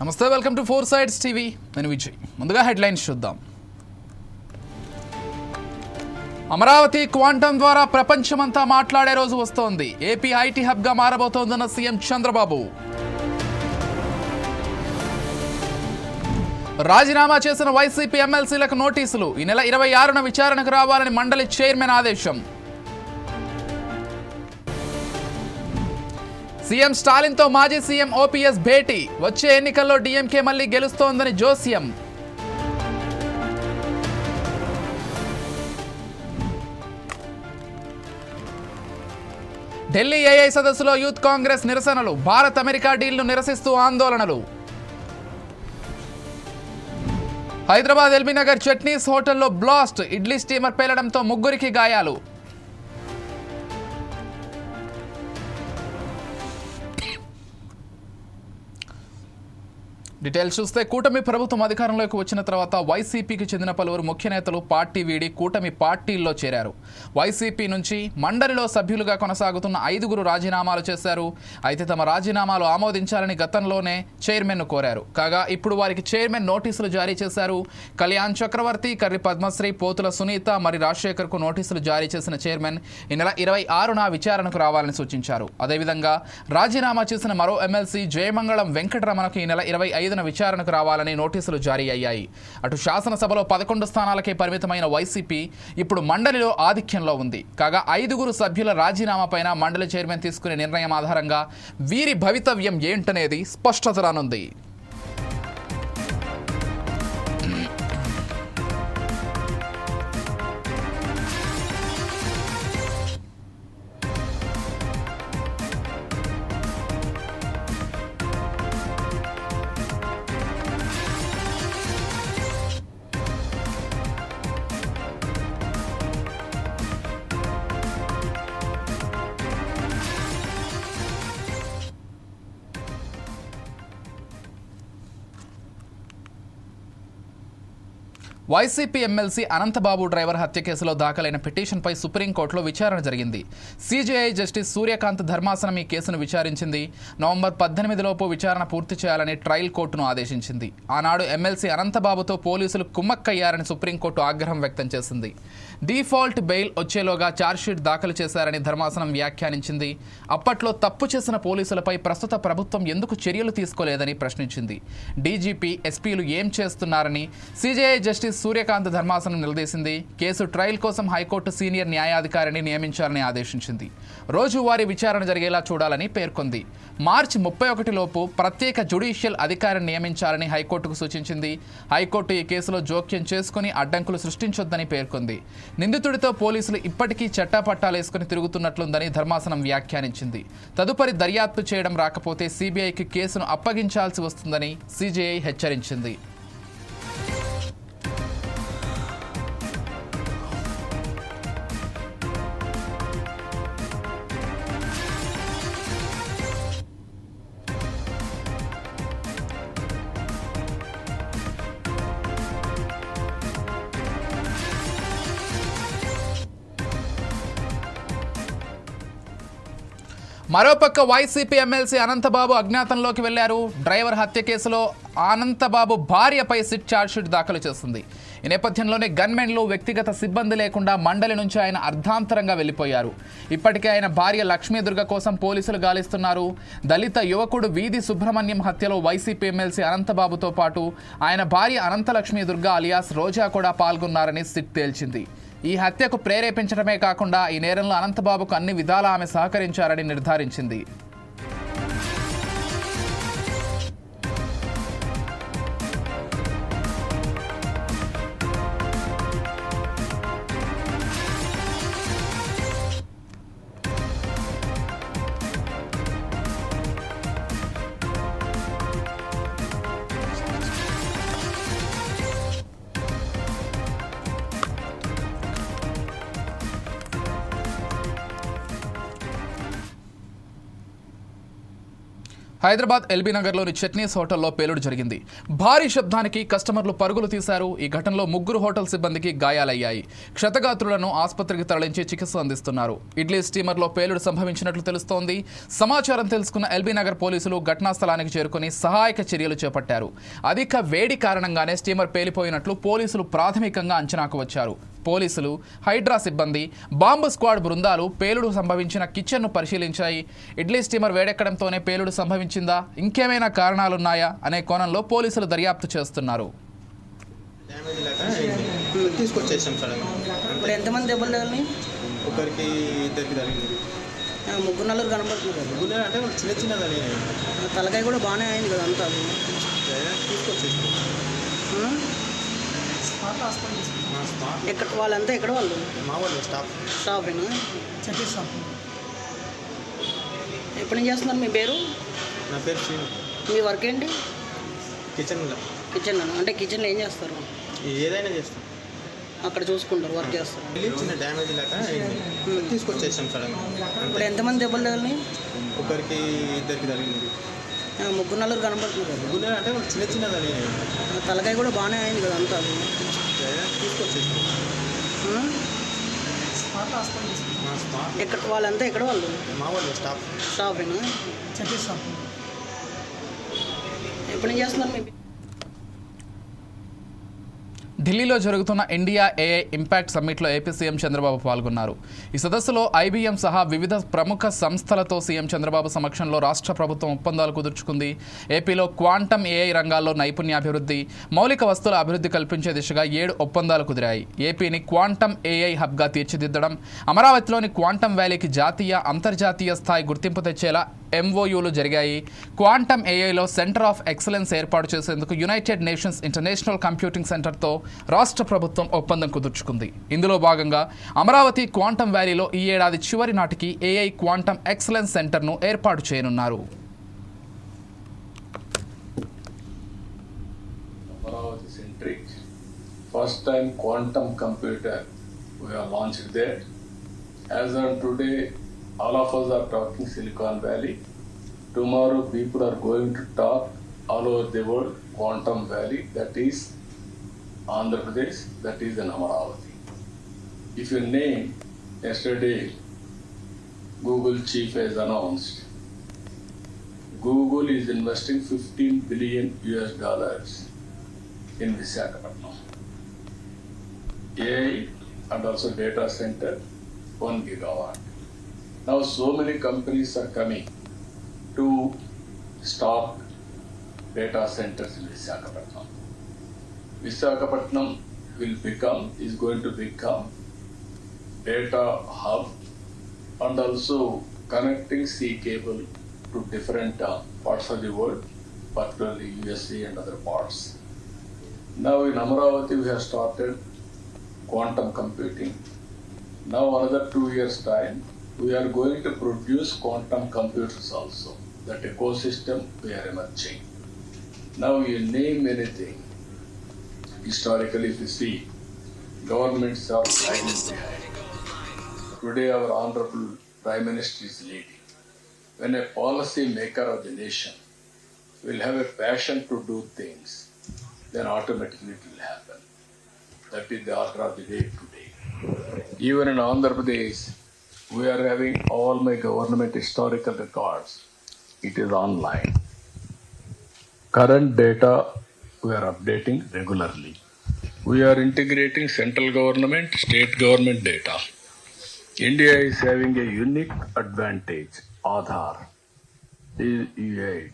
నమస్తే, welcome to four sides TV. నేను విజయ్. ముందుగా హెడ్లైన్స్ చూద్దాం. అమరావతి క్వాంటమ్ ద్వారా ప్రపంచమంతా మాట్లాడే రోజు వస్తోంది. ఏపీ ఐటీ హబ్గా మారబోతోందన్న సీఎం చంద్రబాబు. రాజీనామా చేసిన వైసీపీ ఎమ్మెల్సీలకు నోటీసులు. ఈ నెల 26న విచారణకు రావాలని మండలి చైర్మన్ ఆదేశం. సీఎం స్టాలిన్తో మాజీ సీఎం ఓపీఎస్ భేటీ. వచ్చే ఎన్నికల్లో డీఎంకే మళ్లీ గెలుస్తోందని జోస్యం. ఢిల్లీ ఏఐ సదస్సులో యూత్ కాంగ్రెస్ నిరసనలు. భారత్ అమెరికా డీల్ను నిరసిస్తూ ఆందోళనలు. హైదరాబాద్ ఎల్బీనగర్ చట్నీస్ హోటల్లో బ్లాస్ట్. ఇడ్లీ స్టీమర్ పేలడంతో ముగ్గురికి గాయాలు. డీటెయిల్స్ చూస్తే, కూటమి ప్రభుత్వం అధికారంలోకి వచ్చిన తర్వాత వైసీపీకి చెందిన పలువురు ముఖ్య నేతలు పార్టీ వీడి కూటమి పార్టీల్లో చేరారు. వైసీపీ నుంచి మండలిలో సభ్యులుగా కొనసాగుతున్న 5గురు రాజీనామాలు చేశారు. అయితే తమ రాజీనామాలు ఆమోదించాలని గతంలోనే చైర్మన్ను కోరారు. కాగా ఇప్పుడు వారికి చైర్మన్ నోటీసులు జారీ చేశారు. కళ్యాణ్ చక్రవర్తి, కర్రి పద్మశ్రీ, పోతుల సునీత, మరి రాజశేఖర్కు నోటీసులు జారీ చేసిన చైర్మన్ ఈ నెల 26న విచారణకు రావాలని సూచించారు. అదేవిధంగా రాజీనామా చేసిన మరో ఎమ్మెల్సీ జయమంగళం వెంకటరమణకు ఈ నెల 25న విచారణకు రావాలని నోటీసులు జారీ అయ్యాయి. అటు శాసనసభలో 11 స్థానాలకే పరిమితమైన వైసీపీ ఇప్పుడు మండలిలో ఆధిక్యంలో ఉంది. కాగా 5గురు సభ్యుల రాజీనామాపైన మండలి చైర్మన్ తీసుకునే నిర్ణయం ఆధారంగా వీరి భవితవ్యం ఏంటనేది స్పష్టత రానుంది. వైసీపీ ఎమ్మెల్సీ అనంతబాబు డ్రైవర్ హత్య కేసులో దాఖలైన పిటిషన్పై సుప్రీంకోర్టులో విచారణ జరిగింది. సీజేఐ జస్టిస్ సూర్యకాంత్ ధర్మాసనం ఈ కేసును విచారించింది. నవంబర్ 18లోపు విచారణ పూర్తి చేయాలని ట్రయల్ కోర్టును ఆదేశించింది. ఆనాడు ఎమ్మెల్సీ అనంతబాబుతో పోలీసులు కుమ్మక్కయ్యారని సుప్రీంకోర్టు ఆగ్రహం వ్యక్తం చేసింది. డిఫాల్ట్ బెయిల్ వచ్చేలోగా ఛార్జ్షీట్ దాఖలు చేశారని ధర్మాసనం వ్యాఖ్యానించింది. అప్పట్లో తప్పు చేసిన పోలీసులపై ప్రస్తుత ప్రభుత్వం ఎందుకు చర్యలు తీసుకోలేదని ప్రశ్నించింది. డీజీపీ, ఎస్పీలు ఏం చేస్తున్నారని సీజేఐ జస్టిస్ సూర్యకాంత్ ధర్మాసనం నిలదీసింది. కేసు ట్రయల్ కోసం హైకోర్టు సీనియర్ న్యాయాధికారిని నియమించాలని ఆదేశించింది. రోజువారీ విచారణ జరిగేలా చూడాలని పేర్కొంది. మార్చి 31 లోపు ప్రత్యేక జ్యుడిషియల్ అధికారిని నియమించాలని హైకోర్టుకు సూచించింది. హైకోర్టు ఈ కేసులో జోక్యం చేసుకుని అడ్డంకులు సృష్టించొద్దని పేర్కొంది. నిందితుడితో పోలీసులు ఇప్పటికీ చట్టాపట్టాలేసుకుని తిరుగుతున్నట్లుందని ధర్మాసనం వ్యాఖ్యానించింది. తదుపరి దర్యాప్తు చేయడం రాకపోతే సీబీఐకి కేసును అప్పగించాల్సి వస్తుందని సీజేఐ హెచ్చరించింది. మరోపక్క వైసీపీ ఎమ్మెల్సీ అనంతబాబు అజ్ఞాతంలోకి వెళ్లారు. డ్రైవర్ హత్య కేసులో అనంతబాబు భార్యపై సిట్ ఛార్జ్షీట్ దాఖలు చేస్తుంది. ఈ నేపథ్యంలోనే గన్మెన్లు, వ్యక్తిగత సిబ్బంది లేకుండా మండలి నుంచి ఆయన అర్ధాంతరంగా వెళ్లిపోయారు. ఇప్పటికే ఆయన భార్య లక్ష్మీదుర్గ కోసం పోలీసులు గాలిస్తున్నారు. దళిత యువకుడు వీధి సుబ్రహ్మణ్యం హత్యలో వైసీపీ ఎమ్మెల్సీ అనంతబాబుతో పాటు ఆయన భార్య అనంతలక్ష్మీదుర్గ అలియాస్ రోజా కూడా పాల్గొన్నారని సిట్ తేల్చింది. ఈ హత్యకు ప్రేరేపించడమే కాకుండా ఈ నేరంలో అనంతబాబుకు అన్ని విధాలా ఆమె సహకరించారని నిర్ధారించింది. హైదరాబాద్ ఎల్బీ నగర్లోని చట్నీస్ హోటల్లో పేలుడు జరిగింది. భారీ శబ్దానికి కస్టమర్లు పరుగులు తీశారు. ఈ ఘటనలో 3 హోటల్ సిబ్బందికి గాయాలయ్యాయి. క్షతగాత్రులను ఆసుపత్రికి తరలించి చికిత్స అందిస్తున్నారు. ఇడ్లీ స్టీమర్లో పేలుడు సంభవించినట్లు తెలుస్తోంది. సమాచారం తెలుసుకున్న ఎల్బీ నగర్ పోలీసులు ఘటనా స్థలానికి చేరుకుని సహాయక చర్యలు చేపట్టారు. అధిక వేడి కారణంగానే స్టీమర్ పేలిపోయినట్లు పోలీసులు ప్రాథమికంగా అంచనాకు వచ్చారు. పోలీసులు, హైడ్రా సిబ్బంది, బాంబు స్క్వాడ్ బృందాలు పేలుడు సంభవించిన కిచెన్ను పరిశీలించాయి. ఇడ్లీ స్టీమర్ వేడెక్కడంతోనే పేలుడు సంభవించిందా, ఇంకేమైనా కారణాలున్నాయా అనే కోణంలో పోలీసులు దర్యాప్తు చేస్తున్నారు. తీసుకొచ్చేసాం సార్. ఇప్పుడు ఎంతమంది దెబ్బలు తగిలినాయి? ఒకరికి ఇద్దరికి తగిలింది. 3-4 కనబడుతున్నారు. 3 అంటే చిన్న చిన్నదని. తలకాయ కూడా బాగానే అయింది కదా అంతా. తీసుకొచ్చేసాం. ఎక్కడ వాళ్ళంతా ఎక్కడ వాళ్ళు? మా వాళ్ళు స్టాఫేనా? చట్నీ స్టాఫ్. ఎప్పటి నుంచి చేస్తున్నారు? మీ పేరు? నా పేరు శ్రీను. మీ వర్క్ ఏంటి? కిచెన్లో అంటే కిచెన్లో ఏం చేస్తారు? ఏదైనా చేస్తాం. అక్కడ చూసుకుంటారు, వర్క్ చేస్తారు. చిన్న డ్యామేజ్ లాగా తీసుకొచ్చేసాం సార్. ఇప్పుడు ఎంతమంది దెబ్బలు తగిలినాయి? ఒకరికి ఇద్దరికి తగిలింది. 3-4 కనబడుతున్నారు. 3 అంటే చిన్న చిన్నదని. తలకాయ కూడా బాగానే అయింది కదా అంతా. తీసుకొచ్చేసాం. ఎక్కడ వాళ్ళంతా ఎక్కడ వాళ్ళు? మా వాళ్ళు స్టాఫేనా? చట్నీ స్టాఫ్. ఎప్పటి నుంచి చేస్తున్నారు? మీ ఢిల్లీలో జరుగుతున్న ఇండియా ఏఐ ఇంపాక్ట్ సమ్మిట్లో ఏపీ సీఎం చంద్రబాబు పాల్గొన్నారు. ఈ సదస్సులో ఐబీఎం సహా వివిధ ప్రముఖ సంస్థలతో సీఎం చంద్రబాబు సమక్షంలో రాష్ట్ర ప్రభుత్వం ఒప్పందాలు కుదుర్చుకుంది. ఏపీలో క్వాంటమ్ ఏఐ రంగాల్లో నైపుణ్యాభివృద్ధి, మౌలిక వస్తువుల అభివృద్ధి కల్పించే దిశగా 7 ఒప్పందాలు కుదిరాయి. ఏపీని క్వాంటమ్ ఏఐ హబ్గా తీర్చిదిద్దడం, అమరావతిలోని క్వాంటమ్ వ్యాలీకి జాతీయ, అంతర్జాతీయ స్థాయి గుర్తింపు తెచ్చేలా MOUలు జరిగాయి. క్వాంటమ్ ఏఐలో సెంటర్ ఆఫ్ ఎక్సలెన్స్ ఏర్పాటు చేసేందుకు యునైటెడ్ నేషన్స్ ఇంటర్నేషనల్ కంప్యూటింగ్ సెంటర్తో రాష్ట్ర ప్రభుత్వం ఒప్పందం కుదుర్చుకుంది. ఇందులో భాగంగా అమరావతి క్వాంటమ్ వ్యాలీలో ఈ ఏడాది చివరి నాటికి ఏఐ క్వాంటమ్ ఎక్సలెన్స్ సెంటర్ను ఏర్పాటు చేయనున్నారు. Amaravati centric. First time quantum computer we have launched there. As on today, all of us are talking Silicon Valley. Tomorrow people are going to talk all over the world Quantum Valley, that is Andhra Pradesh, that is in Amaravati. If you name, yesterday Google chief has announced Google is investing $15 billion in Visakhapatnam. AI and also data center 1 gigawatt. Now so many companies are coming to stock data centers in Visakhapatnam. Visakhapatnam is going to become data hub and also connecting sea cable to different parts of the world, particularly USA and other parts. Now in Amaravati we have started quantum computing. Now another 2 years time we are going to produce quantum computers also. That ecosystem we are emerging. Now you name anything. Historically, if you see, governments are lagging behind. Today our Honorable Prime Minister is leading. When a policy maker of the nation will have a passion to do things, then automatically it will happen. That is the order of the day today. Even in Andhra Pradesh, we are having all my government historical records. It is online. Current data we are updating regularly. We are integrating central government, state government data. India is having a unique advantage, Aadhaar, is UID.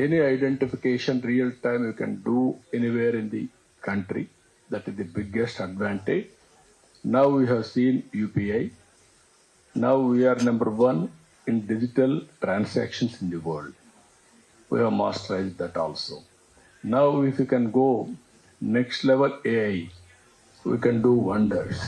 Any identification real time you can do anywhere in the country. That is the biggest advantage. Now we have seen UPI. Now we are number 1 in digital transactions in the world. We have masterized that also. Now if you can go next level AI, we can do wonders.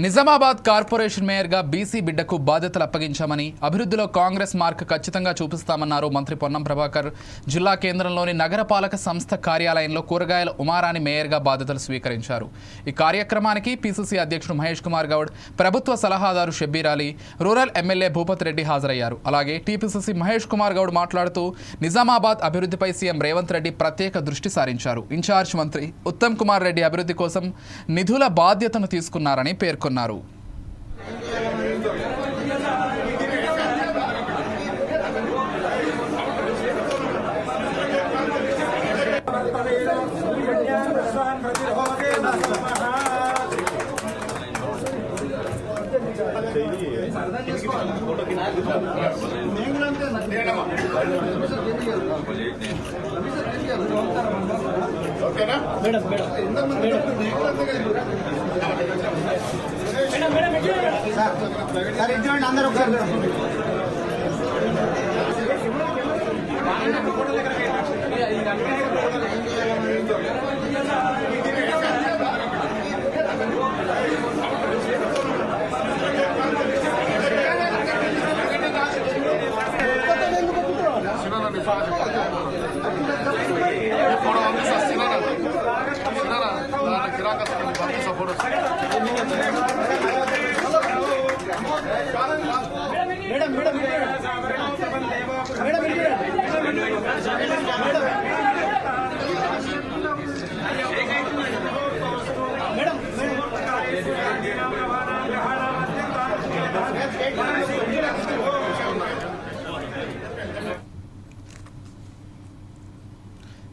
Nizamabad corporation మేయర్గా BC బిడ్డకు బాధ్యతలు అప్పగించామని, అభివృద్ధిలో Congress mark ఖచ్చితంగా చూపిస్తామన్నారు మంత్రి పొన్నం ప్రభాకర్. జిల్లా కేంద్రంలోని నగరపాలక సంస్థ కార్యాలయంలో కూరగాయల ఉమారాణి మేయర్గా బాధ్యతలు స్వీకరించారు. ఈ కార్యక్రమానికి పీసీసీ అధ్యక్షుడు మహేష్ కుమార్ గౌడ్, ప్రభుత్వ సలహాదారు షబ్బీర్ అలీ, రూరల్ ఎమ్మెల్యే భూపత్ రెడ్డి హాజరయ్యారు. అలాగే టీపీసీసీ మహేష్ కుమార్ గౌడ్ మాట్లాడుతూ నిజామాబాద్ అభివృద్ధిపై సీఎం రేవంత్ రెడ్డి ప్రత్యేక దృష్టి సారించారు. ఇన్ఛార్జ్ మంత్రి ఉత్తమ్ కుమార్ రెడ్డి అభివృద్ధి కోసం నిధుల బాధ్యతను తీసుకున్నారని పేర్కొన్నారు. అందరూ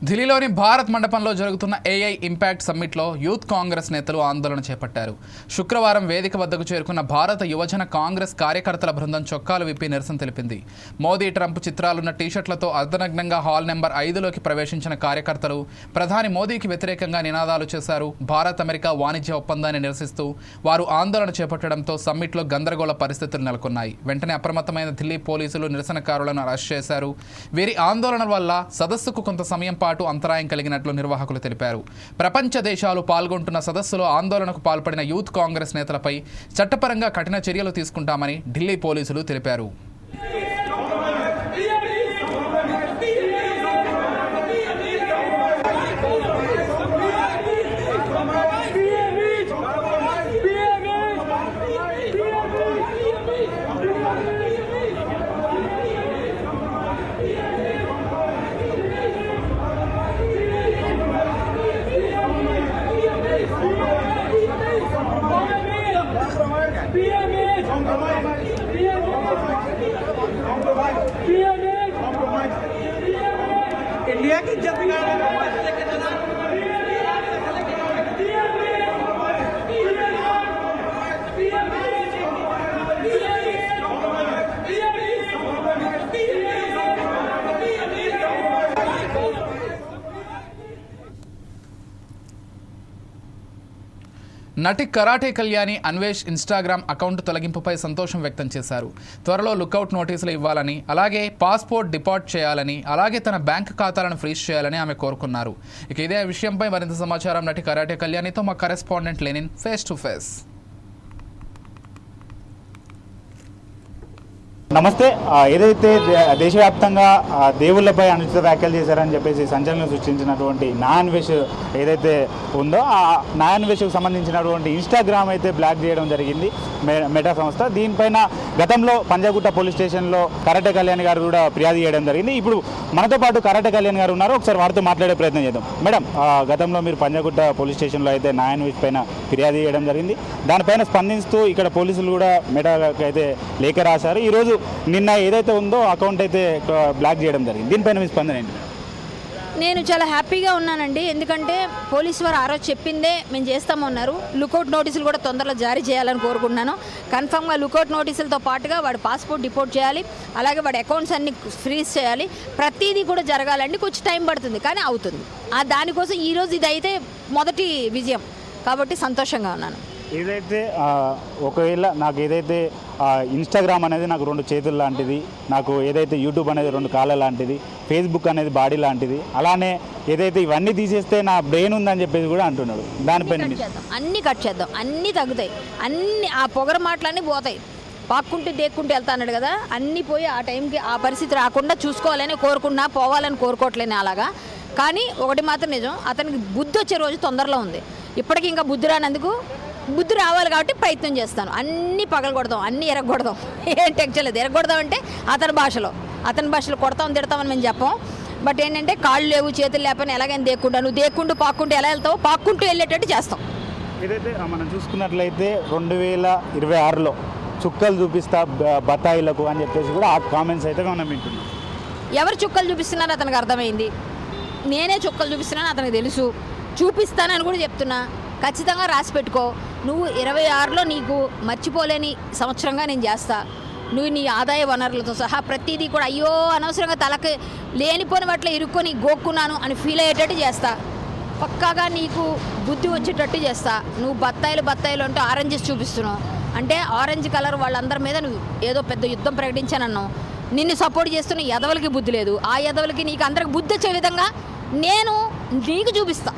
ఢిల్లీలోని భారత్ మండపంలో జరుగుతున్న ఏఐ ఇంపాక్ట్ సమ్మిట్లో యూత్ కాంగ్రెస్ నేతలు ఆందోళన చేపట్టారు. శుక్రవారం వేదిక వద్దకు చేరుకున్న భారత యువజన కాంగ్రెస్ కార్యకర్తల బృందం చొక్కాలు విప్పి నిరసన తెలిపింది. మోదీ, ట్రంప్ చిత్రాలున్న టీషర్ట్లతో అర్ధనగ్నంగా హాల్ నెంబర్ 5లోకి ప్రవేశించిన కార్యకర్తలు ప్రధాని మోదీకి వ్యతిరేకంగా నినాదాలు చేశారు. భారత్ అమెరికా వాణిజ్య ఒప్పందాన్ని నిరసిస్తూ వారు ఆందోళన చేపట్టడంతో సమ్మిట్లో గందరగోళ పరిస్థితులు నెలకొన్నాయి. వెంటనే అప్రమత్తమైన ఢిల్లీ పోలీసులు నిరసనకారులను అరెస్ట్ చేశారు. వీరి ఆందోళన వల్ల సదస్సుకు కొంత సమయం పాటు అంతరాయం కలిగినట్లు నిర్వాహకులు తెలిపారు. ప్రపంచ దేశాలు పాల్గొంటున్న సదస్సులో ఆందోళనకు పాల్పడిన యూత్ కాంగ్రెస్ నేతలపై చట్టపరంగా కఠిన చర్యలు తీసుకుంటామని ఢిల్లీ పోలీసులు తెలిపారు. इंडिया की इज्जत నటి Karate Kalyani Anvesh Instagram account తొలగింపుపై సంతోషం వ్యక్తం చేశారు. త్వరలో లుకౌట్ నోటీసులు ఇవ్వాలని, అలాగే పాస్పోర్ట్ డిపార్ట్ చేయాలని, అలాగే తన బ్యాంక్ ఖాతాలను ఫ్రీజ్ చేయాలని ఆమె కోరుకున్నారు. ఇక ఇదే విషయంపై మరింత సమాచారం నటి కరాటే కళ్యాణితో మా correspondent Lenin face to face. నమస్తే. ఏదైతే దేశవ్యాప్తంగా దేవుళ్లపై అనుచిత వ్యాఖ్యలు చేశారని చెప్పేసి సంచలనం సృష్టించినటువంటి నాన్వేష్ ఏదైతే ఉందో ఆ నాన్వేష్కు సంబంధించినటువంటి ఇన్స్టాగ్రామ్ అయితే బ్లాక్ చేయడం జరిగింది మెటా సంస్థ. దీనిపైన గతంలో పంజాగుట్ట పోలీస్ స్టేషన్లో కరాటే కళ్యాణ్ గారు కూడా ఫిర్యాదు చేయడం జరిగింది. ఇప్పుడు మనతో పాటు కరాటే కళ్యాణ్ గారు ఉన్నారు. ఒకసారి వారితో మాట్లాడే ప్రయత్నం చేద్దాం. మేడం, గతంలో మీరు పంజాగుట్ట పోలీస్ స్టేషన్లో అయితే నాన్వేష్ పైన ఫిర్యాదు చేయడం జరిగింది. దానిపైన స్పందిస్తూ ఇక్కడ పోలీసులు కూడా మెటాకి అయితే లేఖ రాశారు. ఈరోజు నిన్న ఏదైతే ఉందో అకౌంట్ అయితే బ్లాక్ చేయడం జరిగింది. దీనిపైన మీ స్పందన ఏంటి? నేను చాలా హ్యాపీగా ఉన్నానండి. ఎందుకంటే పోలీసు వారు ఆ రోజు చెప్పిందే మేము చేస్తామన్నారు. లుకౌట్ నోటీసులు కూడా తొందరలో జారీ చేయాలని కోరుకుంటున్నాను. కన్ఫర్మ్గా లుకౌట్ నోటీసులతో పాటుగా వాడు పాస్పోర్ట్ డిపోర్ట్ చేయాలి, అలాగే వాడి అకౌంట్స్ అన్ని ఫ్రీజ్ చేయాలి. ప్రతిదీ కూడా జరగాలండి. కొంచెం టైం పడుతుంది కానీ అవుతుంది. దానికోసం ఈరోజు ఇదైతే మొదటి విజయం కాబట్టి సంతోషంగా ఉన్నాను. ఏదైతే ఒకవేళ నాకు ఏదైతే ఇన్స్టాగ్రామ్ అనేది నాకు 2 చేతులు లాంటిది, నాకు ఏదైతే యూట్యూబ్ అనేది 2 కాళ్ళ లాంటిది, ఫేస్బుక్ అనేది బాడీ లాంటిది, అలానే ఏదైతే ఇవన్నీ తీసేస్తే నా బ్రెయిన్ ఉందని చెప్పేసి కూడా అంటున్నాడు. దానిపైన అన్నీ కట్ చేద్దాం, అన్నీ తగ్గుతాయి, అన్నీ ఆ పొగర మాటలన్నీ పోతాయి. పాక్కుంటూ దేక్కుంటూ వెళ్తా అన్నాడు కదా, అన్నీ పోయి ఆ టైంకి ఆ పరిస్థితి రాకుండా చూసుకోవాలని కోరుకున్నా, పోవాలని కోరుకోవట్లేని అలాగా. కానీ ఒకటి మాత్రం నిజం, అతనికి బుద్ధి వచ్చే రోజు తొందరలో ఉంది. ఇప్పటికీ ఇంకా బుద్ధి రానందుకు బుద్ధి రావాలి కాబట్టి ప్రయత్నం చేస్తాను. అన్నీ పగలగొడదాం, అన్నీ ఎరగొడదాం. ఏం టెన్షన్ లేదు. ఎరగొడదాం అంటే అతని భాషలో కొడతాం తిడతామని మేము చెప్పాం. బట్ ఏంటంటే కాళ్ళు లేవు చేతులు లేకపోయినా ఎలాగైనా దేక్కుంటా, నువ్వు దేక్కుంటూ పాక్కుంటూ ఎలా వెళ్తావో పాక్కుంటూ వెళ్ళేటట్టు చేస్తాం. ఏదైతే మనం చూసుకున్నట్లయితే 2026లో చుక్కలు చూపిస్తా బత్తాయిలకు అని చెప్పేసి కూడా ఆ కామెంట్స్ అయితే మనం వింటున్నాం. ఎవరు చుక్కలు చూపిస్తున్నారో అతనికి అర్థమైంది. నేనే చుక్కలు చూపిస్తున్నాను అతనికి తెలుసు. చూపిస్తానని కూడా చెప్తున్నా. ఖచ్చితంగా రాసి పెట్టుకో. నువ్వు 26లో నీకు మర్చిపోలేని సంవత్సరంగా నేను చేస్తా. నువ్వు నీ ఆదాయ వనరులతో సహా ప్రతిదీ కూడా అయ్యో అనవసరంగా తలకి లేనిపోని వాటిలో ఇరుక్కొని గోక్కున్నాను అని ఫీల్ అయ్యేటట్టు చేస్తా. పక్కాగా నీకు బుద్ధి వచ్చేటట్టు చేస్తా. నువ్వు బత్తాయిలు అంటూ ఆరెంజెస్ చూపిస్తున్నావు అంటే ఆరెంజ్ కలర్ వాళ్ళందరి మీద నువ్వు ఏదో పెద్ద యుద్ధం ప్రకటించానన్నావు. నిన్ను సపోర్ట్ చేస్తున్న ఎదవలకి బుద్ధి లేదు. ఆ ఎదవలకి నీకు అందరికి బుద్ధి వచ్చే విధంగా నేను నీకు చూపిస్తా.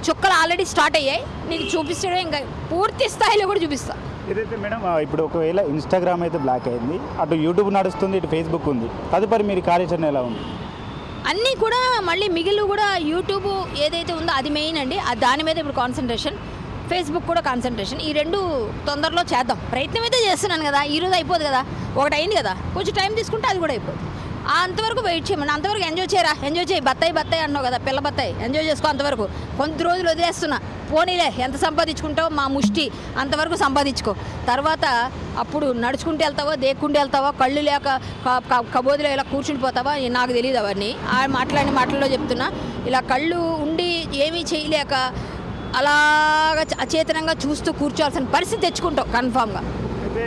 చుక్కలు ఆల్రెడీ స్టార్ట్ అయ్యాయి, నీకు చూపిస్తాడే ఇంకా పూర్తి స్థాయిలో కూడా చూపిస్తా. ఏదైతే మేడం ఇప్పుడు ఒకవేళ ఇన్స్టాగ్రామ్ అయితే బ్లాక్ అయింది, అటు యూట్యూబ్ నడుస్తుంది, ఇటు ఫేస్బుక్ ఉంది, తదుపరి మీరు కార్యాచరణ ఎలా ఉంది? అన్నీ కూడా మళ్ళీ మిగిలిన కూడా యూట్యూబ్ ఏదైతే ఉందో అది మెయిన్ అండి. దాని మీద ఇప్పుడు కాన్సన్ట్రేషన్. ఫేస్బుక్ కూడా కాన్సన్ట్రేషన్. ఈ రెండు తొందరలో చేద్దాం. ప్రయత్నం అయితే చేస్తున్నాను కదా, ఈరోజు అయిపోదు కదా, ఒకటి అయింది కదా, కొంచెం టైం తీసుకుంటే అది కూడా అయిపోతుంది. అంతవరకు వెయిట్ చేయమని, అంతవరకు ఎంజాయ్ చేయి. బత్తాయి అన్నావు కదా, పిల్ల బత్తాయి ఎంజాయ్ చేసుకో. అంతవరకు కొంత రోజులు వదిలేస్తున్నా. పోనీలే, ఎంత సంపాదించుకుంటావో మా ముష్టి అంతవరకు సంపాదించుకో. తర్వాత అప్పుడు నడుచుకుంటూ వెళ్తావో, దేక్కుంటూ వెళ్తావో, కళ్ళు లేక కబోదిలో ఇలా కూర్చుని పోతావా నాకు తెలియదు. అవన్నీ మాట్లాడిన మాటల్లో చెప్తున్నా. ఇలా కళ్ళు ఉండి ఏమీ చేయలేక అలాగా అచేతనంగా చూస్తూ కూర్చోవాల్సిన పరిస్థితి తెచ్చుకుంటావు కన్ఫామ్గా. అయితే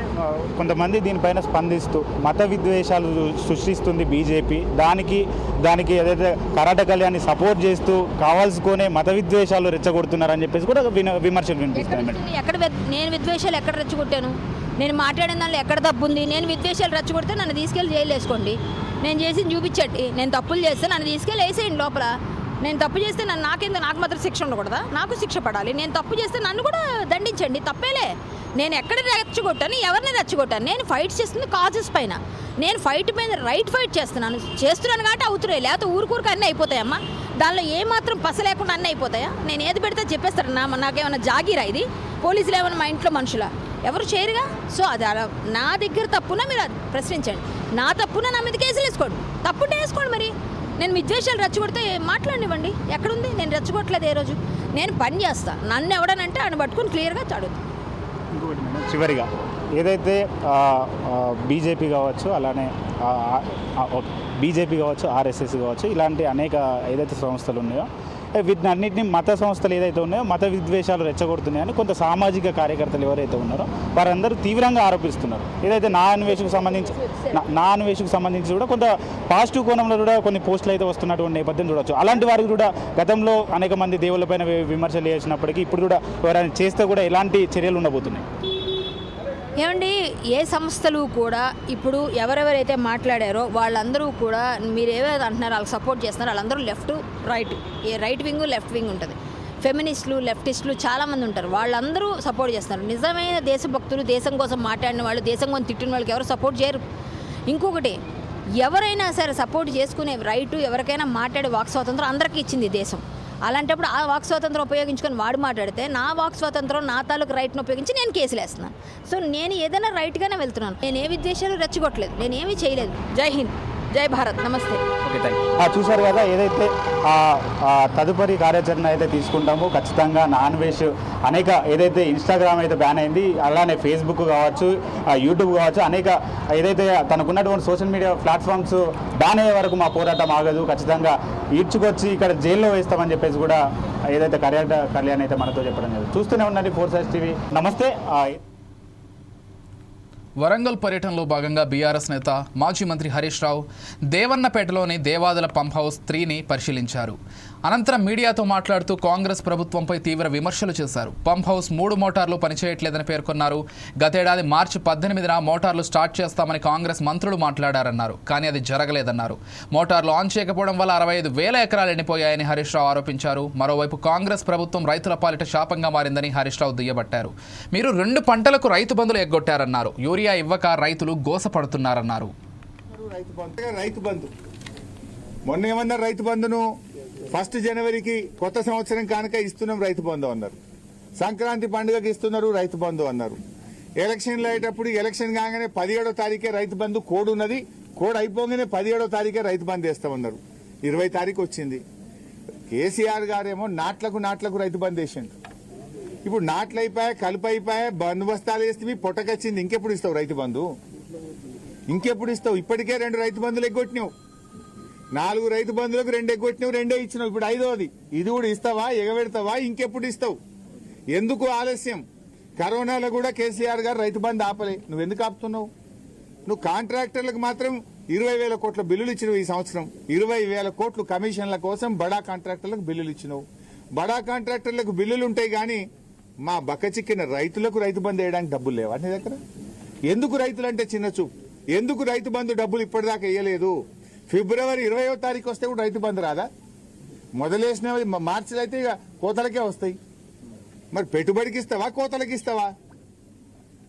కొంతమంది దీనిపైన స్పందిస్తూ మత విద్వేషాలు సృష్టిస్తుంది బీజేపీ, దానికి ఏదైతే కరాట కళ్యాణ్ని సపోర్ట్ చేస్తూ కావాల్సుకునే మత విద్వేషాలు రెచ్చగొడుతున్నారని చెప్పేసి కూడా విమర్శలు వినిపిస్తాయి. నేను విద్వేషాలు ఎక్కడ రెచ్చగొట్టాను? నేను మాట్లాడిన దానిలో ఎక్కడ తప్పు ఉంది? నేను విద్వేషాలు రెచ్చగొడితే నన్ను తీసుకెళ్ళి జైలు వేసుకోండి. నేను చేసింది చూపించండి. నేను తప్పులు చేస్తే నన్ను తీసుకెళ్ళి వేసేయండి లోపల. నేను తప్పు చేస్తే నాకు మాత్రం శిక్ష ఉండకూడదా? నాకు శిక్ష పడాలి. నేను తప్పు చేస్తే నన్ను కూడా దండించండి, తప్పేలే. నేను ఎక్కడ రెచ్చగొట్టాను, ఎవరిని రెచ్చగొట్టాను? నేను ఫైట్ చేస్తుంది కాజెస్ పైన. నేను ఫైట్ పైన రైట్ ఫైట్ చేస్తున్నాను కాబట్టి అవుతున్నాయి. లేకపోతే ఊరుకూరుకు అన్నీ అయిపోతాయమ్మా. దానిలో ఏమాత్రం పస లేకుండా అన్నీ అయిపోతాయా? నేను ఏది పెడితే చెప్పేస్తాను. నాకేమైనా జాగీరా ఇది? పోలీసులు ఏమైనా మా ఇంట్లో మనుషులా? ఎవరు చేయరుగా. సో అది అలా నా దగ్గర తప్పున మీరు ప్రశ్నించండి. నా తప్పున నా మీద కేసులు వేసుకోండి. తప్పుంటే వేసుకోండి. మరి నేను విద్వేషాలు రెచ్చగొడితే మాట్లాడనివ్వండి. ఎక్కడుంది? నేను రెచ్చగొట్టలేదు ఏ రోజు. నేను పని చేస్తా. నన్ను ఎవడనంటే ఆయన పట్టుకుని క్లియర్గా చదువుతాను. ఇంకొకటి మేడం, చివరిగా ఏదైతే బీజేపీ కావచ్చు, అలానే బీజేపీ కావచ్చు, ఆర్ఎస్ఎస్ కావచ్చు, ఇలాంటి అనేక ఏదైతే సంస్థలు ఉన్నాయో వీటిని అన్నింటినీ మత సంస్థలు ఏదైతే ఉన్నాయో మత విద్వేషాలు రెచ్చగొడుతున్నాయని కొంత సామాజిక కార్యకర్తలు ఎవరైతే ఉన్నారో వారందరూ తీవ్రంగా ఆరోపిస్తున్నారు. ఏదైతే నా అన్వేషకు సంబంధించి కూడా కొంత పాజిటివ్ కోణంలో కూడా కొన్ని పోస్టులు అయితే వస్తున్నటువంటి నేపథ్యం చూడవచ్చు. అలాంటి వారికి కూడా గతంలో అనేక మంది దేవుళ్ళపైన విమర్శలు చేసినప్పటికీ ఇప్పుడు కూడా ఎవరైనా చేస్తే కూడా ఎలాంటి చర్యలు ఉండబోతున్నాయి? ఏమండి, ఏ సంస్థలు కూడా ఇప్పుడు ఎవరెవరైతే మాట్లాడారో వాళ్ళందరూ కూడా మీరు ఏవైతే అంటున్నారో వాళ్ళకి సపోర్ట్ చేస్తున్నారు. వాళ్ళందరూ రైట్ వింగ్ లెఫ్ట్ వింగ్ ఉంటుంది. ఫెమినిస్టులు లెఫ్టిస్టులు చాలామంది ఉంటారు. వాళ్ళందరూ సపోర్ట్ చేస్తున్నారు. నిజమైన దేశభక్తులు, దేశం కోసం మాట్లాడిన వాళ్ళు, దేశం కోసం తిట్టిన వాళ్ళకి ఎవరు సపోర్ట్ చేయరు. ఇంకొకటి, ఎవరైనా సరే సపోర్ట్ చేసుకునే రైటు, ఎవరికైనా మాట్లాడే వాక్ స్వాతంత్రం అందరికీ ఇచ్చింది దేశం. అలాంటప్పుడు ఆ వాక్ స్వాతంత్రం ఉపయోగించుకొని వాడు మాట్లాడితే నా వాక్ స్వాతంత్రం, నా తాలూకు రైట్ను ఉపయోగించి నేను కేసులు వేస్తున్నాను. సో నేను ఏదైనా రైట్గానే వెళ్తున్నాను. నేను ఏ విద్వేషాలు రెచ్చగొట్టలేదు, నేనేమీ చేయలేదు. జై హింద్, జై భారత్, నమస్తే. చూశారు కదా, ఏదైతే తదుపరి కార్యాచరణ అయితే తీసుకుంటామో ఖచ్చితంగా నాన్ వెజ్ అనేక ఏదైతే ఇన్స్టాగ్రామ్ అయితే బ్యాన్ అయింది, అలానే ఫేస్బుక్ కావచ్చు, యూట్యూబ్ కావచ్చు, అనేక ఏదైతే తనకున్నటువంటి సోషల్ మీడియా ప్లాట్ఫామ్స్ బ్యాన్ అయ్యే వరకు మా పోరాటం ఆగదు. ఖచ్చితంగా ఈడ్చుకొచ్చి ఇక్కడ జైల్లో వేస్తామని చెప్పేసి కూడా ఏదైతే కళ్యాణ్ అయితే మనతో చెప్పడం జరిగింది. చూస్తూనే ఉండండి 4 టీవీ. నమస్తే. వరంగల్ పర్యటనలో భాగంగా బీఆర్ఎస్ నేత మాజీ మంత్రి హరీష్ రావు దేవన్నపేటలోని దేవాదుల పంప్ హౌస్ 3ని పరిశీలించారు. అనంతరం మీడియాతో మాట్లాడుతూ కాంగ్రెస్ ప్రభుత్వంపై తీవ్ర విమర్శలు చేశారు. పంప్ హౌస్ 3 మోటార్లు పనిచేయట్లేదని పేర్కొన్నారు. గతేడాది మార్చి 18న మోటార్లు స్టార్ట్ చేస్తామని కాంగ్రెస్ మంత్రులు మాట్లాడారన్నారు. కానీ అది జరగలేదన్నారు. మోటార్లు ఆన్ చేయకపోవడం వల్ల 65,000 ఎకరాలు ఎండిపోయాయని హరీష్ రావు ఆరోపించారు. మరోవైపు కాంగ్రెస్ ప్రభుత్వం రైతుల పాలిట శాపంగా మారిందని హరీష్ రావు దుయ్యబట్టారు. మీరు 2 పంటలకు రైతు బంధులు ఎగ్గొట్టారన్నారు. యూరియా ఇవ్వక రైతులు గోసపడుతున్నారన్నారు. రైతు బంధు మొన్న ఏమన్నారు? రైతు బంధును 1 జనవరికి కొత్త సంవత్సరం కానుక ఇస్తున్నాం రైతు బంధు అన్నారు. సంక్రాంతి పండుగకి ఇస్తున్నారు రైతు బంధు అన్నారు. ఎలక్షన్లు అయ్యేటప్పుడు ఎలక్షన్ కాగానే 17వ తారీఖే రైతు బంధు కోడ్ ఉన్నది, కోడ్ అయిపోగానే 17వ తారీఖే రైతు బంధు వేస్తామన్నారు. 20 తారీఖు వచ్చింది. కేసీఆర్ గారేమో నాట్లకు రైతు బంధు వేసిండు. ఇప్పుడు నాట్లు అయిపోయా, కలుపు అయిపోయా, బందోబస్తాలు వేస్తే పొట్టకొచ్చింది. ఇంకెప్పుడు ఇస్తావు రైతు బంధు? ఇంకెప్పుడు ఇస్తావు? ఇప్పటికే 2 రైతు బంధులు ఎగ్గొట్టినావు. 4 రైతు బంధువులకు 2 ఎగ్గొట్టినావు, 2 ఇచ్చినావు. ఇప్పుడు 5వది. ఇది కూడా ఇస్తావా? ఎగబెడతావా? ఇంకెప్పుడు ఇస్తావు? ఎందుకు ఆలస్యం? కరోనాలో కూడా కేసీఆర్ గారు రైతు బంధు ఆపలే. నువ్వు ఎందుకు ఆపుతున్నావు? నువ్వు కాంట్రాక్టర్లకు మాత్రం 20,000 కోట్ల బిల్లులు ఇచ్చినావు. ఈ సంవత్సరం 20,000 కోట్లు కమిషన్ల కోసం బడా కాంట్రాక్టర్లకు బిల్లులు ఇచ్చినావు. బడా కాంట్రాక్టర్లకు బిల్లులు ఉంటాయి కానీ మా బక్కచిక్కిన రైతులకు రైతు బంధు వేయడానికి డబ్బులు లేవా నీ దగ్గర? ఎందుకు రైతులు అంటే చిన్న చూపు? ఎందుకు రైతు బంధు డబ్బులు ఇప్పటిదాకా వేయలేదు? ఫిబ్రవరి 20వ తారీఖు వస్తే కూడా రైతు బంధు రాదా? మొదలేసినవి మార్చిలో అయితే ఇక కోతలకే వస్తాయి. మరి పెట్టుబడికి ఇస్తావా, కోతలకి ఇస్తావా?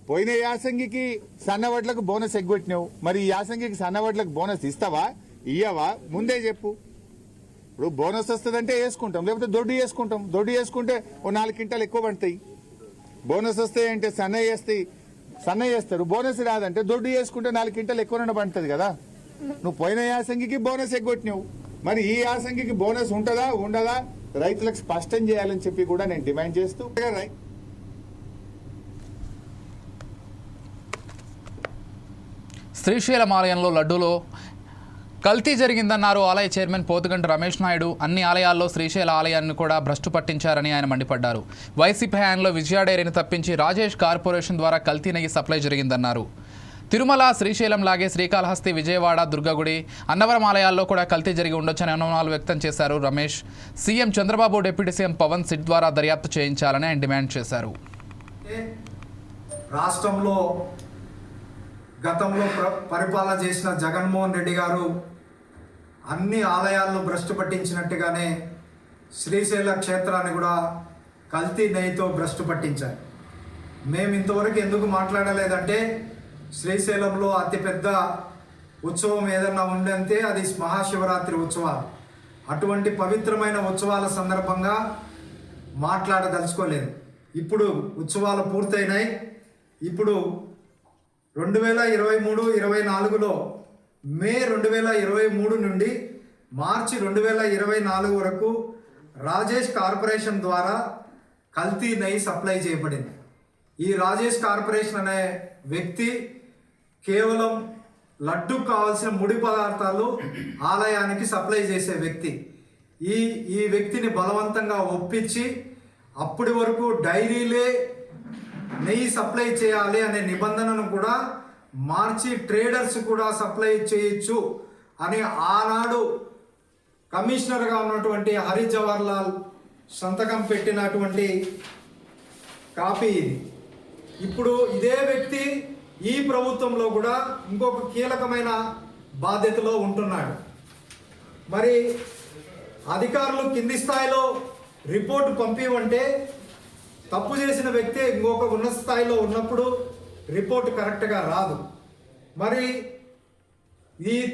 పోయిన యాసంగికి సన్నవడ్లకు బోనస్ ఎగ్గొట్టినావు. మరి ఈ యాసంగికి సన్నవడ్లకు బోనస్ ఇస్తావా, ఇయ్యవా? ముందే చెప్పు. ఇప్పుడు బోనస్ వస్తుందంటే వేసుకుంటాం, లేకపోతే దొడ్డు వేసుకుంటాం. దొడ్డు వేసుకుంటే ఓ 4 క్వింటాలు ఎక్కువ పడతాయి. బోనస్ వస్తాయంటే సన్నయ్య వేస్తారు. బోనస్ రాదంటే దొడ్డు వేసుకుంటే 4 క్వింటాలు ఎక్కువ పడుతుంది కదా. నువ్వు పోయిన యాసంగికి బోనస్ ఎగ్గొట్టినావు. మరి ఈ యాసంగికి బోనస్ ఉంటుందా ఉండదా రైతులకు స్పష్టం చేయాలని చెప్పి కూడా నేను డిమాండ్ చేస్తూ శ్రీశైలం ఆలయంలో లడ్డూలో కల్తీ జరిగిందన్నారు ఆలయ చైర్మన్ పోతుగంటి రమేష్ నాయుడు. అన్ని ఆలయాల్లో శ్రీశైల ఆలయాన్ని కూడా భ్రష్టు పట్టించారని ఆయన మండిపడ్డారు. వైసీపీ హయాంలో విజయ డైరీని తప్పించి రాజేష్ కార్పొరేషన్ ద్వారా కల్తీ నెయ్యి సప్లై జరిగిందన్నారు. తిరుమల, శ్రీశైలం లాగే శ్రీకాళహస్తి, విజయవాడ, దుర్గగుడి, అన్నవరం ఆలయాల్లో కూడా కల్తీ జరిగి ఉండొచ్చని అనుమానాలు వ్యక్తం చేశారు Ramesh. CM Chandrababu, deputy CM Pawan SIT ద్వారా దర్యాప్తు చేయించాలని ఆయన డిమాండ్ చేశారు. రాష్ట్రంలో గతంలో పరిపాలన చేసిన జగన్మోహన్ రెడ్డి గారు అన్ని ఆలయాలను భ్రష్టు పట్టించినట్టుగానే శ్రీశైల క్షేత్రాన్ని కూడా కల్తీ నెయ్యితో భ్రష్టు పట్టించారు. మేము ఇంతవరకు ఎందుకు మాట్లాడలేదంటే శ్రీశైలంలో అతిపెద్ద ఉత్సవం ఏదన్నా ఉందంటే అది మహాశివరాత్రి ఉత్సవాలు. అటువంటి పవిత్రమైన ఉత్సవాల సందర్భంగా మాట్లాడదలుచుకోలేదు. ఇప్పుడు ఉత్సవాలు పూర్తయినాయి. ఇప్పుడు 2023-24లో మే 2023 నుండి మార్చి 2024 వరకు రాజేష్ కార్పొరేషన్ ద్వారా కల్తీ నెయ్యి సప్లై చేయబడింది. ఈ రాజేష్ కార్పొరేషన్ అనే వ్యక్తి కేవలం లడ్డుకు కావాల్సిన ముడి పదార్థాలు ఆలయానికి సప్లై చేసే వ్యక్తి. ఈ వ్యక్తిని బలవంతంగా ఒప్పించి అప్పటి వరకు డైరీలే నెయ్యి సప్లై చేయాలి అనే నిబంధనను కూడా మార్చి ట్రేడర్స్ కూడా సప్లై చేయొచ్చు అని ఆనాడు కమిషనర్గా ఉన్నటువంటి హరి జవహర్ లాల్ సంతకం పెట్టినటువంటి కాపీ ఇది. ఇప్పుడు ఇదే వ్యక్తి ఈ ప్రభుత్వంలో కూడా ఇంకొక కీలకమైన బాధ్యతలో ఉంటున్నాడు. మరి అధికారులు కింది స్థాయిలో రిపోర్టు పంపివంటే తప్పు చేసిన వ్యక్తి ఇంకొక ఉన్నత స్థాయిలో ఉన్నప్పుడు రిపోర్టు కరెక్ట్గా రాదు. మరి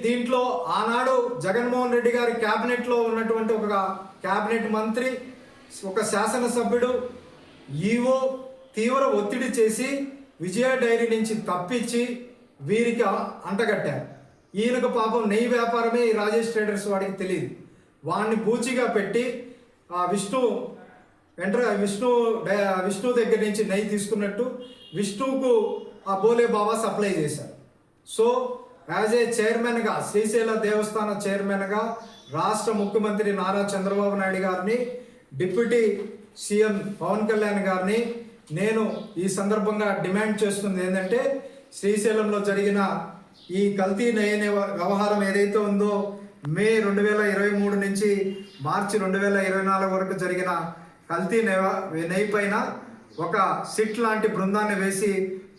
దీంట్లో ఆనాడు జగన్మోహన్ రెడ్డి గారి క్యాబినెట్లో ఉన్నటువంటి ఒక క్యాబినెట్ మంత్రి, ఒక శాసనసభ్యుడు, ఈవో తీవ్ర ఒత్తిడి చేసి విజయ డైరీ నుంచి తప్పించి వీరికి అంటగట్టారు. ఈయనకు పాపం నెయ్యి వ్యాపారమే ఈ రాజేష్ ట్రేడర్స్ వాడికి తెలియదు. వాడిని పూచిగా పెట్టి విష్ణు దగ్గర నుంచి నెయ్యి తీసుకున్నట్టు విష్ణువుకు ఆ బోలే బాబా సప్లై చేశారు. సో యాజ్ ఏ చైర్మన్గా, శ్రీశైల దేవస్థాన చైర్మన్గా రాష్ట్ర ముఖ్యమంత్రి నారా చంద్రబాబు నాయుడు గారిని, డిప్యూటీ సీఎం పవన్ కళ్యాణ్ గారిని నేను ఈ సందర్భంగా డిమాండ్ చేస్తుంది ఏంటంటే, శ్రీశైలంలో జరిగిన ఈ కల్తీ నెయ్యి వ్యవహారం ఏదైతే ఉందో మే 2023 నుంచి మార్చి 2024 వరకు జరిగిన కల్తీ నెయ్యి పైన ఒక సిట్ లాంటి బృందాన్ని వేసి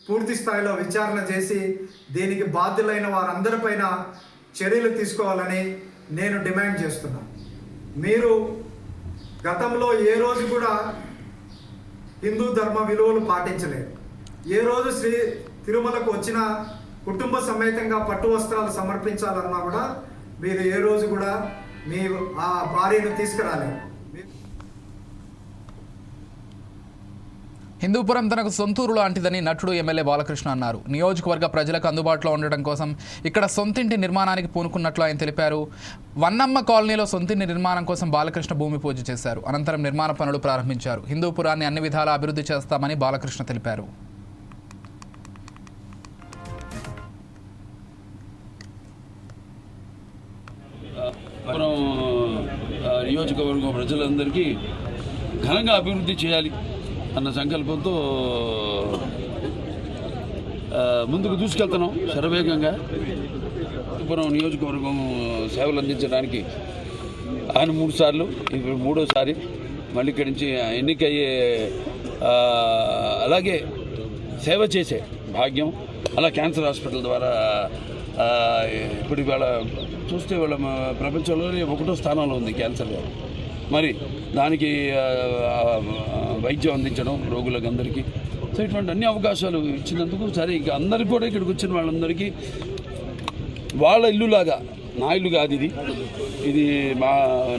పూర్తి స్థాయిలో విచారణ చేసి దీనికి బాధ్యులైన వారందరిపైన చర్యలు తీసుకోవాలని నేను డిమాండ్ చేస్తున్నాను. మీరు గతంలో ఏ రోజు కూడా హిందూ ధర్మ విలువలు పాటించలేదు. ఏ రోజు శ్రీ తిరుమలకు వచ్చిన కుటుంబ సమేతంగా పట్టు వస్త్రాలు సమర్పించాలన్నా కూడా మీరు ఏ రోజు కూడా మీ ఆ భార్యను తీసుకురాలేదు. హిందూపురం తనకు సొంతూరు లాంటిదని నటుడు ఎమ్మెల్యే బాలకృష్ణ అన్నారు. నియోజకవర్గ ప్రజలకు అందుబాటులో ఉండడం కోసం ఇక్కడ సొంతింటి నిర్మాణానికి పూనుకున్నట్లు ఆయన తెలిపారు. వన్నమ్మ కాలనీలో సొంతింటి నిర్మాణం కోసం బాలకృష్ణ భూమి పూజ చేశారు. అనంతరం నిర్మాణ పనులు ప్రారంభించారు. హిందూపురాన్ని అన్ని విధాలా అభివృద్ధి చేస్తామని బాలకృష్ణ తెలిపారు. మనం నియోజకవర్గం ప్రజలందరికీ ఘనంగా అభివృద్ధి చేయాలి అన్న సంకల్పంతో ముందుకు దూసుకెళ్తున్నాం శరవేగంగా. మనం నియోజకవర్గం సేవలు అందించడానికి ఆయన 3 సార్లు, ఇప్పుడు 3వసారి మళ్ళీ ఇక్కడి నుంచి ఎన్నికయ్యే అలాగే సేవ చేసే భాగ్యం. అలా క్యాన్సర్ హాస్పిటల్ ద్వారా ఇప్పుడు ఇవాళ చూస్తే వాళ్ళ ప్రపంచంలోనే 1వ స్థానంలో ఉంది క్యాన్సర్. మరి దానికి వైద్యం అందించడం రోగులకు అందరికీ. సో ఇటువంటి అన్ని అవకాశాలు ఇచ్చినందుకు సరే ఇక అందరికీ కూడా ఇక్కడికి వచ్చిన వాళ్ళందరికీ వాళ్ళ ఇల్లులాగా, నా ఇల్లు కాదు ఇది మా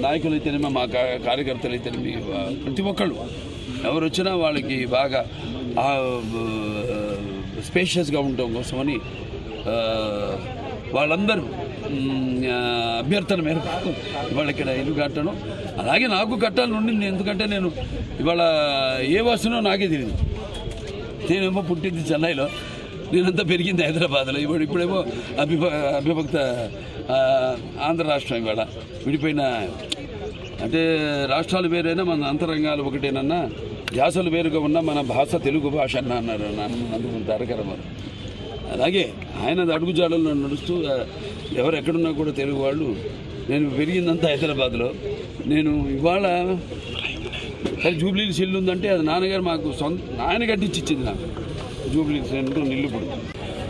నాయకులైతేనేమో మా కార్యకర్తలైతేనేమి ప్రతి ఒక్కళ్ళు ఎవరు వచ్చినా వాళ్ళకి బాగా స్పేషియస్గా ఉండటం కోసమని వాళ్ళందరూ అభ్యర్థన మేరకు ఇవాళ ఇక్కడ ఇల్లు కట్టడం, అలాగే నాకు కట్టాలని ఉండింది. ఎందుకంటే నేను ఇవాళ ఏ వాసనో నాకే తెలియదు. నేనేమో పుట్టింది చెన్నైలో, నేనంతా పెరిగింది హైదరాబాద్లో. ఇప్పుడేమో అవిభక్త ఆంధ్ర రాష్ట్రం ఇవాళ విడిపోయిన, అంటే రాష్ట్రాలు వేరైనా మన అంతరంగాలు ఒకటేనన్నా, ధ్యాసలు వేరుగా ఉన్నా మన భాష తెలుగు భాష అన్నారు అందుకు తారకరామారావు. అలాగే ఆయన అడుగుజాడల్లో నడుస్తూ ఎవరు ఎక్కడున్నా కూడా తెలుగు వాళ్ళు. నేను పెరిగిందంతా హైదరాబాద్లో. నేను ఇవాళ జూబ్లీహిల్స్ ఇల్లు ఉందంటే అది నాన్నగారు మాకు ఆయన కట్టించి ఇచ్చింది నాకు. జూబ్లీహిల్స్ నిల్లుపుడు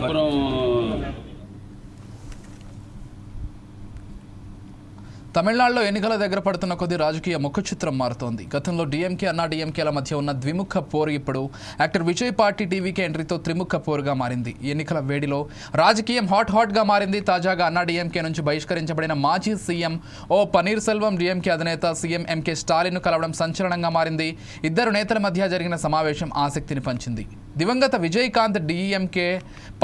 మనం తమిళనాడులో ఎన్నికల దగ్గర పడుతున్న కొద్ది రాజకీయ ముఖ చిత్రం మారుతోంది. గతంలో డీఎంకే అన్నా డీఎంకేల మధ్య ఉన్న ద్విముఖ పోరు ఇప్పుడు యాక్టర్ విజయ్ పార్టీ టీవీకే ఎంట్రీతో త్రిముఖ పోరుగా మారింది. ఎన్నికల వేడిలో రాజకీయం హాట్గా మారింది. తాజాగా అన్నా డీఎంకే నుంచి బహిష్కరించబడిన మాజీ సీఎం ఓ పన్నీర్ సెల్వం డీఎంకే అధినేత సీఎం ఎంకే స్టాలిన్ను కలవడం సంచలనంగా మారింది. ఇద్దరు నేతల మధ్య జరిగిన సమావేశం ఆసక్తిని పంచింది. దివంగత విజయకాంత్ డీఎంకే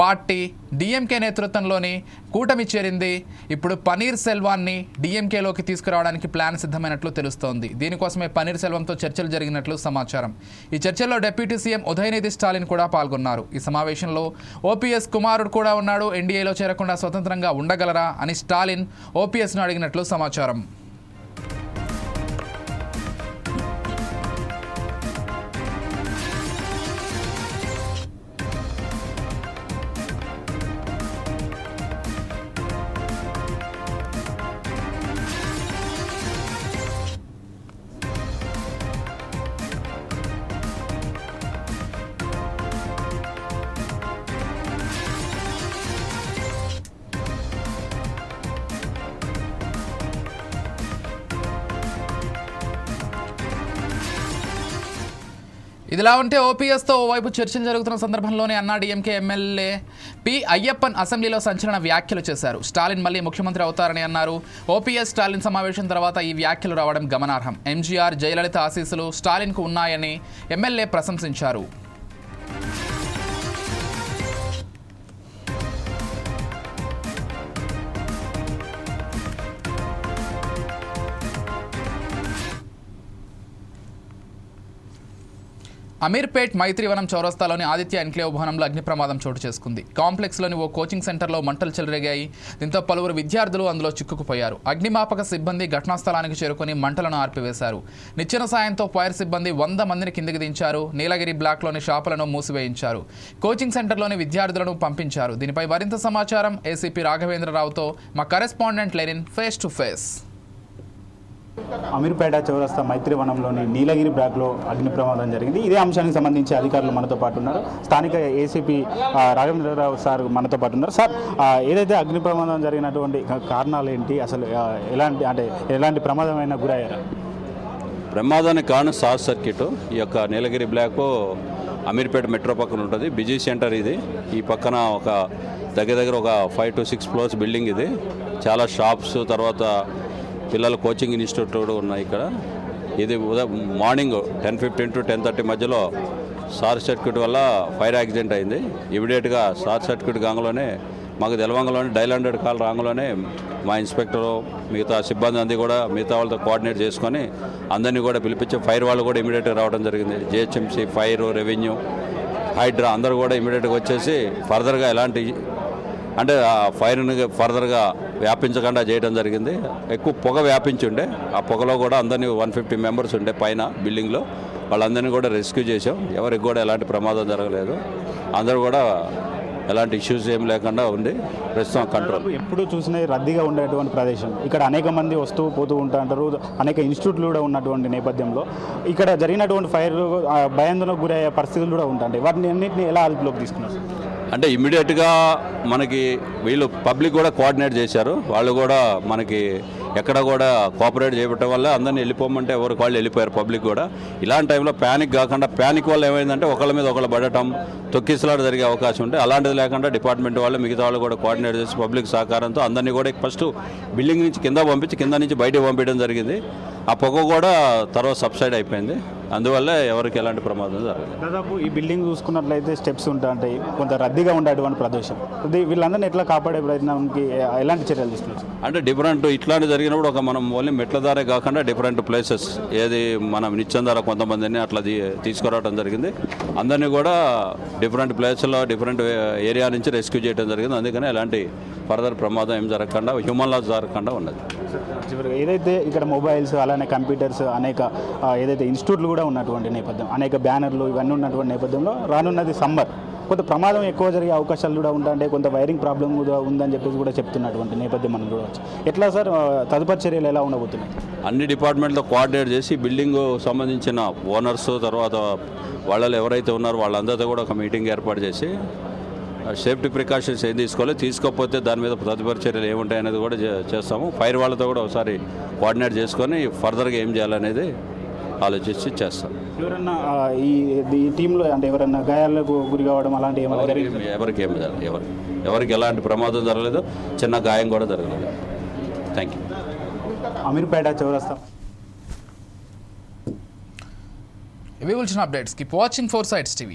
పార్టీ డీఎంకే నేతృత్వంలోని కూటమి చేరింది. ఇప్పుడు పన్నీర్ సెల్వాన్ని డీఎంకేలోకి తీసుకురావడానికి ప్లాన్ సిద్ధమైనట్లు తెలుస్తోంది. దీనికోసమే పన్నీర్ సెల్వంతో చర్చలు జరిగినట్లు సమాచారం. ఈ చర్చల్లో డిప్యూటీ సీఎం ఉదయనిధి స్టాలిన్ కూడా పాల్గొన్నారు. ఈ సమావేశంలో ఓపీఎస్ కుమారుడు కూడా ఉన్నాడు. ఎన్డీఏలో చేరకుండా స్వతంత్రంగా ఉండగలరా అని స్టాలిన్ ఓపీఎస్ను అడిగినట్లు సమాచారం. ఇదిలా ఉంటే ఓపీఎస్తో ఓవైపు చర్చలు జరుగుతున్న సందర్భంలోనే అన్నా డీఎంకే ఎమ్మెల్యే పి అయ్యప్పన్ అసెంబ్లీలో సంచలన వ్యాఖ్యలు చేశారు. స్టాలిన్ మళ్ళీ ముఖ్యమంత్రి అవుతారని అన్నారు. ఓపీఎస్ స్టాలిన్ సమావేశం తర్వాత ఈ వ్యాఖ్యలు రావడం గమనార్హం. ఎంజీఆర్, జయలలిత ఆశీస్సులు స్టాలిన్కు ఉన్నాయని ఎమ్మెల్యే ప్రశంసించారు. అమీర్పేట్ మైత్రివనం చౌరస్తాలోని ఆదిత్య ఎన్క్లేవ్ భవనంలో అగ్ని ప్రమాదం చోటు చేసుకుంది. కాంప్లెక్స్లోని ఓ కోచింగ్ సెంటర్లో మంటలు చెలరేగాయి. దీంతో పలువురు విద్యార్థులు అందులో చిక్కుకుపోయారు. అగ్నిమాపక సిబ్బంది ఘటనా స్థలానికి చేరుకుని మంటలను ఆర్పివేశారు. నిచ్చెన సాయంతో ఫైర్ సిబ్బంది 100 మందిని కిందికి దించారు. నీలగిరి బ్లాక్లోని షాపులను మూసివేయించారు. కోచింగ్ సెంటర్లోని విద్యార్థులను పంపించారు. దీనిపై మరింత సమాచారం ఏసీపీ రాఘవేంద్రరావుతో మా correspondent Lenin face to face. Ameerpet చౌరస్తా మైత్రివనంలోని నీలగిరి బ్లాక్లో అగ్ని ప్రమాదం జరిగింది. ఇదే అంశానికి సంబంధించి అధికారులు మనతో పాటు ఉన్నారు. స్థానిక ఏసీపీ రాఘవేంద్రరావు సార్ మనతో పాటు ఉన్నారు. సార్, ఏదైతే అగ్ని ప్రమాదం జరిగినటువంటి కారణాలు ఏంటి, అసలు ఎలాంటి ప్రమాదమైనా గురయ్యారా? ప్రమాదానికి కారణం షార్ట్ సర్క్యూట్. ఈ యొక్క నీలగిరి బ్లాక్ అమీర్పేట మెట్రో పక్కన ఉంటుంది. బిజీ సెంటర్ ఇది. ఈ పక్కన ఒక దగ్గర ఒక 5 to 6 ఫ్లోర్స్ బిల్డింగ్ ఇది. చాలా షాప్స్, తర్వాత పిల్లల కోచింగ్ ఇన్స్టిట్యూట్ కూడా ఉన్నాయి ఇక్కడ. ఇది మార్నింగ్ 10:15 to 10:30 మధ్యలో షార్ట్ సర్క్యూట్ వల్ల ఫైర్ యాక్సిడెంట్ అయింది. ఇమీడియట్గా షార్ట్ సర్క్యూట్ కాంగలోనే మాకు తెలవంగలోనే డైల్ 100 కాల్ రాంగలోనే మా ఇన్స్పెక్టరు మిగతా సిబ్బంది అంది కూడా మిగతా వాళ్ళతో కోఆర్డినేట్ చేసుకొని అందరినీ కూడా పిలిపించి ఫైర్ వాళ్ళు కూడా ఇమీడియట్గా రావడం జరిగింది. జిహెచ్ఎంసీ, ఫైర్, రెవెన్యూ, హైడ్రా అందరూ కూడా ఇమీడియట్గా వచ్చేసి ఫర్దర్గా ఎలాంటి అంటే ఆ ఫైర్ని ఫర్దర్గా వ్యాపించకుండా చేయడం జరిగింది. ఎక్కువ పొగ వ్యాపించి ఉండే ఆ పొగలో కూడా అందరినీ 150 మెంబర్స్ ఉండే పైన బిల్డింగ్లో వాళ్ళందరినీ కూడా రెస్క్యూ చేసాం. ఎవరికి కూడా ఎలాంటి ప్రమాదం జరగలేదు. అందరూ కూడా ఎలాంటి ఇష్యూస్ ఏం లేకుండా ఉంది. ప్రస్తుతం కంట్రోల్. ఎప్పుడు చూసినా రద్దీగా ఉండేటువంటి ప్రదేశం. ఇక్కడ అనేక మంది వస్తూ పోతూ ఉంటారు. అనేక ఇన్స్టిట్యూట్లు కూడా ఉన్నటువంటి నేపథ్యంలో ఇక్కడ జరిగినటువంటి ఫైర్ భయాందోళనకు గురయ్యే పరిస్థితులు కూడా ఉంటాయి. వాటిని అన్నింటినీ ఎలా అదుపులోకి తీసుకున్నారు? అంటే ఇమ్మీడియట్గా మనకి వీళ్ళు పబ్లిక్ కూడా కోఆర్డినేట్ చేశారు. వాళ్ళు కూడా మనకి ఎక్కడ కూడా కోఆపరేట్ చేయబట్టడం వల్ల అందరినీ వెళ్ళిపోమంటే ఎవరికి వాళ్ళు వెళ్ళిపోయారు. పబ్లిక్ కూడా ఇలాంటి టైంలో ప్యానిక్ కాకుండా, ప్యానిక్ వల్ల ఏమైందంటే ఒకళ్ళ మీద ఒకళ్ళు పడటం, తొక్కిసలాట జరిగే అవకాశం ఉంటే అలాంటిది లేకుండా డిపార్ట్మెంట్ వాళ్ళు మిగతా వాళ్ళు కూడా కోఆర్డినేట్ చేసి పబ్లిక్ సహకారంతో అందరినీ కూడా ఫస్ట్ బిల్డింగ్ నుంచి కింద పంపించి కింద నుంచి బయటకు పంపించడం జరిగింది. ఆ పొగ కూడా తర్వాత సబ్సైడ్ అయిపోయింది. అందువల్ల ఎవరికి ఎలాంటి ప్రమాదం జరగలేదు. దాదాపు ఈ బిల్డింగ్ చూసుకున్నట్లయితే స్టెప్స్ ఉంటాయి, కొంత రద్దీగా ఉండేటువంటి ప్రదేశం. వీళ్ళందరినీ ఎట్లా కాపాడే ప్రయత్నానికి ఎలాంటి చర్యలు తీసుకున్నారు? అంటే డిఫరెంట్ ఇట్లాంటి జరిగినప్పుడు ఒక మనం ఓన్లీ మెట్ల దారే కాకుండా డిఫరెంట్ ప్లేసెస్ ఏది మనం నిత్యం ద్వారా కొంతమందిని అట్లా తీసుకురావడం జరిగింది. అందరినీ కూడా డిఫరెంట్ ప్లేస్లో డిఫరెంట్ ఏరియా నుంచి రెస్క్యూ చేయడం జరిగింది. అందుకని ఎలాంటి ఫర్దర్ ప్రమాదం ఏం జరగకుండా, హ్యూమన్ లాస్ జరగకుండా ఉన్నది. ఏదైతే ఇక్కడ మొబైల్స్, అలానే కంప్యూటర్స్, అనేక ఏదైతే ఇన్స్టిట్యూట్లు కూడా ఉన్నటువంటి నేపథ్యం, అనేక బ్యానర్లు ఇవన్నీ ఉన్నటువంటి నేపథ్యంలో రానున్నది సమ్మర్, కొంత ప్రమాదం ఎక్కువ జరిగే అవకాశాలు కూడా ఉంటాయంటే కొంత వైరింగ్ ప్రాబ్లం కూడా ఉందని చెప్పేసి కూడా చెప్తున్నటువంటి నేపథ్యం మనం చూడవచ్చు. ఎట్లా సార్ తదుపరి చర్యలు ఎలా ఉండబోతున్నాయి? అన్ని డిపార్ట్మెంట్లో కోఆర్డినేట్ చేసి బిల్డింగ్ సంబంధించిన ఓనర్స్, తర్వాత వాళ్ళు ఎవరైతే ఉన్నారో వాళ్ళందరితో కూడా ఒక మీటింగ్ ఏర్పాటు చేసి సేఫ్టీ ప్రికాషన్స్ ఏం తీసుకోకపోతే దాని మీద తదుపరి చర్యలు ఏముంటాయనేది కూడా చేస్తాము. ఫైర్ వాళ్ళతో కూడా ఒకసారి కోఆర్డినేట్ చేసుకొని ఫర్దర్గా ఏం చేయాలనేది ఆలోచించి చేస్తాం. ఎవరన్నా ఈ టీంలో అంటే ఎవరన్నా గాయాలకు గురి కావడం అలాంటి ఎవరికి ఎలాంటి ప్రమాదం జరగలేదు, చిన్న గాయం కూడా జరగలేదు. Thank you. అమీర్పేట చౌరస్తా. ఇవి వచ్చిన updates. Keep watching 4 Sides TV.